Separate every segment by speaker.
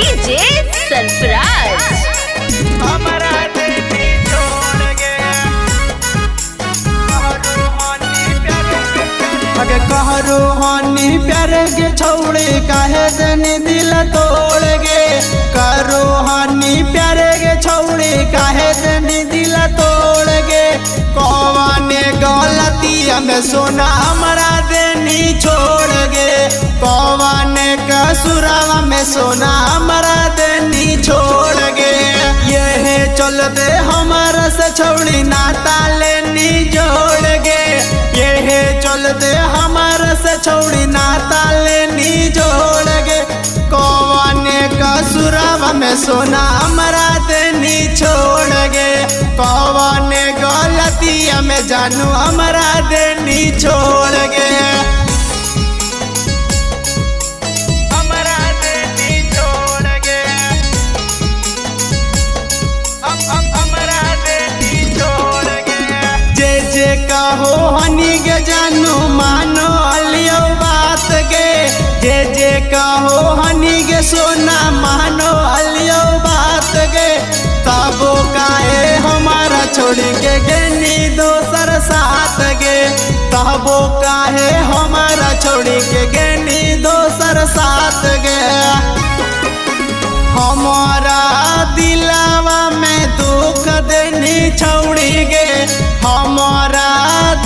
Speaker 1: DJ Sarfaraz.
Speaker 2: हमारा देनी छोड़ गया अगे कहरो हानि प्यार के छोड़े काहे देनी दिल तोड़ गे करो हानि प्यार के छोड़े काहे देनी दिल तोड़ गे कौने गलतिया में सोना हमारा देनी छोड़ गे कौने कसुरवा में सोना हमारा देनी छोड़ गे ये चल दे हमारा से छोड़ी नाता लेनी जोड़ गे ये चल दे हमारा से छोड़ी नाता लेनी जोड़ गे कौने कसुरवा में सोना हमारा देनी छोड़ गे कौने गलतिया में जानू हमारा देनी छोड़ गे कहो हनी के जानू मानो अलियो बात गे जे कहो हनी के सोना मानो अलियो बात गे तबो काहे हमारा छोड़ के गेनी दोसर साथ गे तबो काहे हमारा छोड़ के गेनी दोसर साथ गे हमारा दिलावा में दुख देनी छोड़ी गे हमारा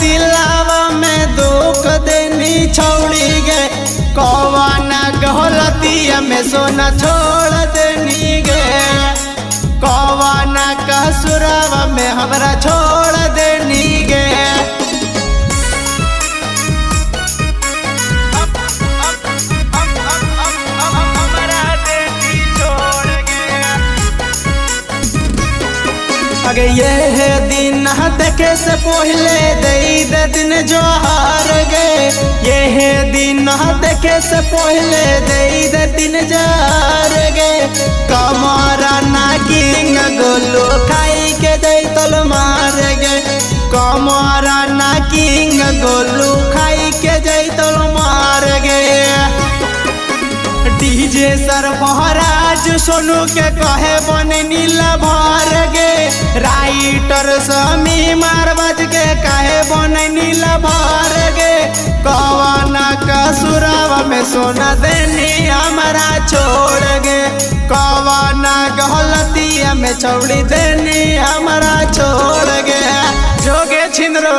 Speaker 2: दिलावा में दुख देनी छोड़ी गे कौना गलतिया में सोना छोड़ देनी गे कौना कसुरवा में हमरा छोड़ देनी गे अगे ये दिन देखे से पहले दे दिन जोहार गे ये दिन देखे से पहले दे दिन जोहार गे कमरा ना किंग गोलू खाई के दे तल मार गे कमरा ना किंग गोलू खाई के दे तल मार गे डीजे सरफराज सोनू के कहे बन नीला भर गे राइटर समी मारवाज के कहे बन नीला भर गे कौना कसुरवा में सोना देनी हमारा छोड़ गे कौना गलतिया में छोड़ी देनी हमारा छोड़ गे जोगे छिंदरो।